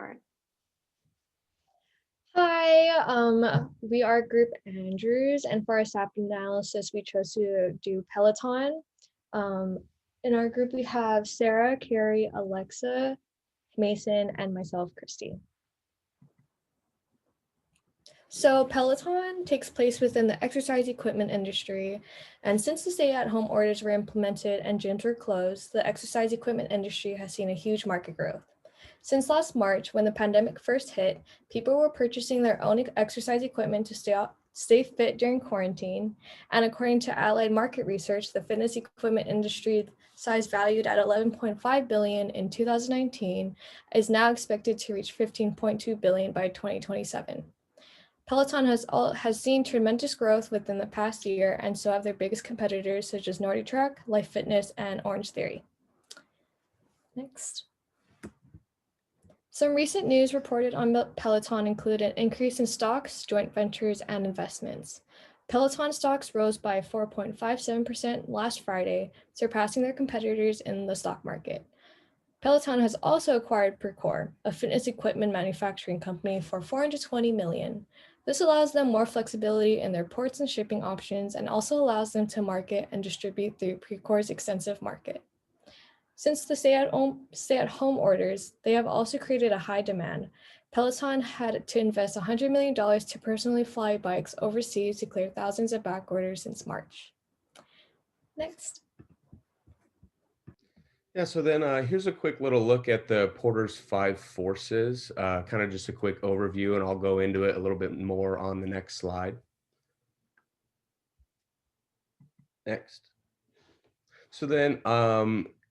start. Hi, we are Group Andrews, and for our SAP analysis, we chose to do Peloton. Um, in our group, we have Sarah, Carrie, Alexa, Mason, and myself, Christy. So Peloton takes place within the exercise equipment industry, and since the stay-at-home orders were implemented and gyms were closed, the exercise equipment industry has seen a huge market growth. Since last March, when the pandemic first hit, people were purchasing their own exercise equipment to stay fit during quarantine. And according to Allied Market Research, the fitness equipment industry size valued at 11.5 billion in 2019 is now expected to reach 15.2 billion by 2027. Peloton has seen tremendous growth within the past year, and so have their biggest competitors such as NordiTrack, Life Fitness, and Orange Theory. Next. Some recent news reported on Peloton include an increase in stocks, joint ventures, and investments. Peloton stocks rose by 4.57% last Friday, surpassing their competitors in the stock market. Peloton has also acquired Precor, a fitness equipment manufacturing company, for $420 million. This allows them more flexibility in their ports and shipping options and also allows them to market and distribute through Precor's extensive market. Since the stay-at-home orders, they have also created a high demand. Peloton had to invest $100 million to personally fly bikes overseas to clear thousands of back orders since March. Next. Yeah, so then here's a quick little look at the Porter's five forces, kind of just a quick overview, and I'll go into it a little bit more on the next slide. Next. So then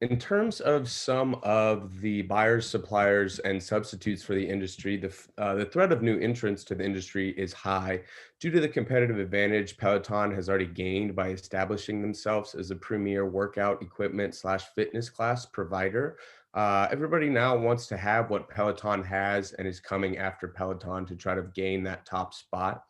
in terms of some of the buyers, suppliers, and substitutes for the industry, the threat of new entrants to the industry is high due to the competitive advantage Peloton has already gained by establishing themselves as a premier workout equipment / fitness class provider. Everybody now wants to have what Peloton has and is coming after Peloton to try to gain that top spot.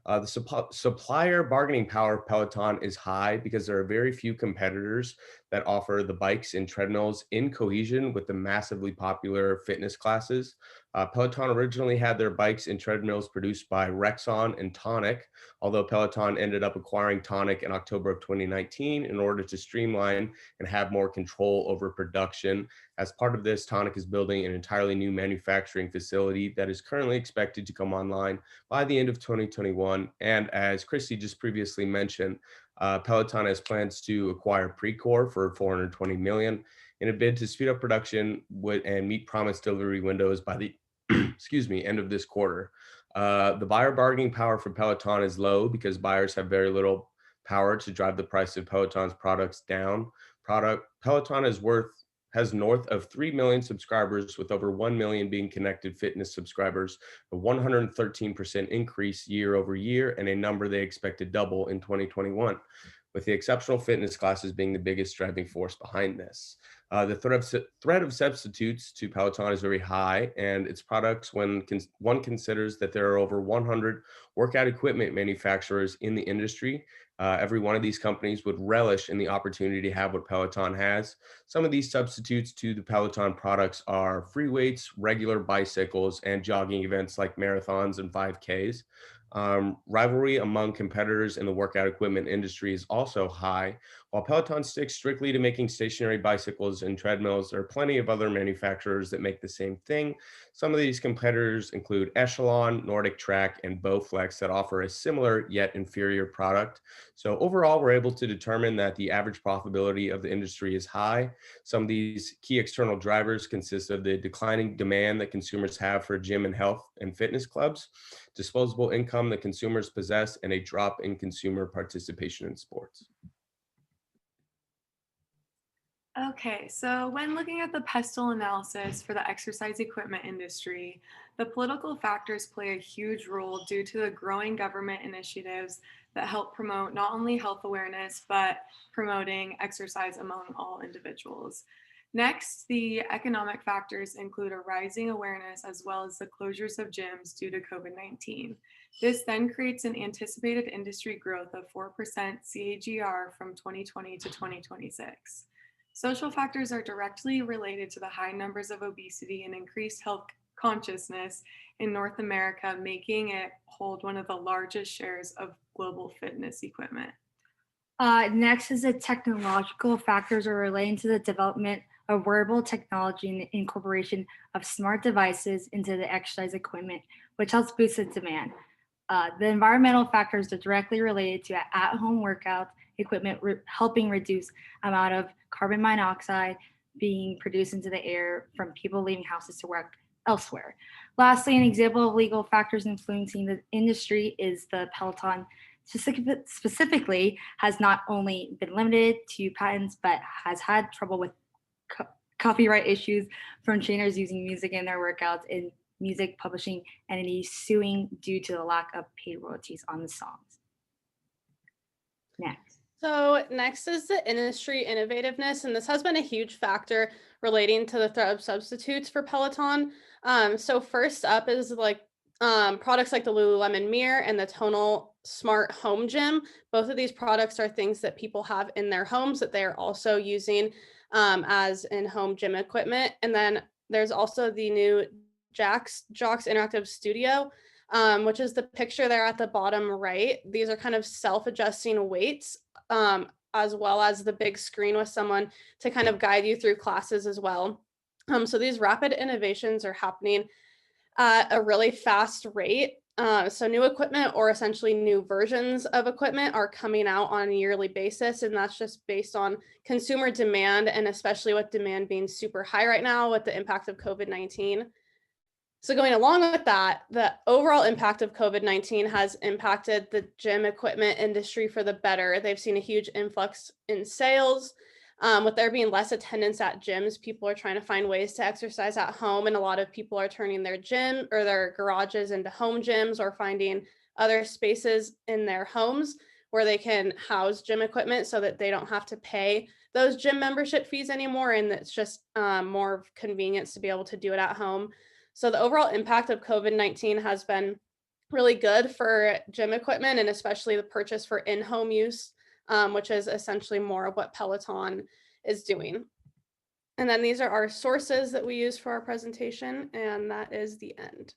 The supplier bargaining power of Peloton is high because there are very few competitors that offer the bikes and treadmills in cohesion with the massively popular fitness classes. Peloton originally had their bikes and treadmills produced by Rexon and Tonic, although Peloton ended up acquiring Tonic in October of 2019 in order to streamline and have more control over production. As part of this, Tonic is building an entirely new manufacturing facility that is currently expected to come online by the end of 2021. And as Christy just previously mentioned, Peloton has plans to acquire Precor for $420 million in a bid to speed up production and meet promised delivery windows by the end of this quarter. The buyer bargaining power for Peloton is low because buyers have very little power to drive the price of Peloton's products down. Peloton has north of 3 million subscribers, with over 1 million being connected fitness subscribers, a 113% increase year over year, and a number they expect to double in 2021, with the exceptional fitness classes being the biggest driving force behind this. The threat of substitutes to Peloton is very high, and its products, when one considers that there are over 100 workout equipment manufacturers in the industry, every one of these companies would relish in the opportunity to have what Peloton has. Some of these substitutes to the Peloton products are free weights, regular bicycles, and jogging events like marathons and 5Ks. Rivalry among competitors in the workout equipment industry is also high. While Peloton sticks strictly to making stationary bicycles and treadmills, there are plenty of other manufacturers that make the same thing. Some of these competitors include Echelon, Nordic Track, and Bowflex that offer a similar yet inferior product. So overall, we're able to determine that the average profitability of the industry is high. Some of these key external drivers consist of the declining demand that consumers have for gym and health and fitness clubs, disposable income that consumers possess, and a drop in consumer participation in sports. Okay, so when looking at the pestle analysis for the exercise equipment industry, the political factors play a huge role due to the growing government initiatives that help promote not only health awareness, but promoting exercise among all individuals. Next, the economic factors include a rising awareness as well as the closures of gyms due to COVID-19. This then creates an anticipated industry growth of 4% CAGR from 2020 to 2026. Social factors are directly related to the high numbers of obesity and increased consciousness in North America, making it hold one of the largest shares of global fitness equipment. Next is the technological factors are relating to the development of wearable technology and the incorporation of smart devices into the exercise equipment, which helps boost the demand. The environmental factors are directly related to at-home workout equipment, helping reduce amount of carbon monoxide being produced into the air from people leaving houses to work elsewhere. Lastly, an example of legal factors influencing the industry is the Peloton specifically has not only been limited to patents, but has had trouble with copyright issues from trainers using music in their workouts and music publishing entities suing due to the lack of paid royalties on the songs. Next. So next is the industry innovativeness, and this has been a huge factor relating to the threat of substitutes for Peloton. So first up is products like the Lululemon Mirror and the Tonal Smart Home Gym. Both of these products are things that people have in their homes that they are also using as in-home gym equipment. And then there's also the new Jocks Interactive Studio, which is the picture there at the bottom right. These are kind of self-adjusting weights, as well as the big screen with someone to kind of guide you through classes as well. So these rapid innovations are happening at a really fast rate. So new equipment, or essentially new versions of equipment, are coming out on a yearly basis, and that's just based on consumer demand, and especially with demand being super high right now with the impact of COVID-19. So going along with that, the overall impact of COVID-19 has impacted the gym equipment industry for the better. They've seen a huge influx in sales. With there being less attendance at gyms, people are trying to find ways to exercise at home, and a lot of people are turning their gym or their garages into home gyms, or finding other spaces in their homes where they can house gym equipment so that they don't have to pay those gym membership fees anymore, and it's just more convenience to be able to do it at home. So the overall impact of COVID-19 has been really good for gym equipment, and especially the purchase for in-home use, which is essentially more of what Peloton is doing. And then these are our sources that we use for our presentation, and that is the end.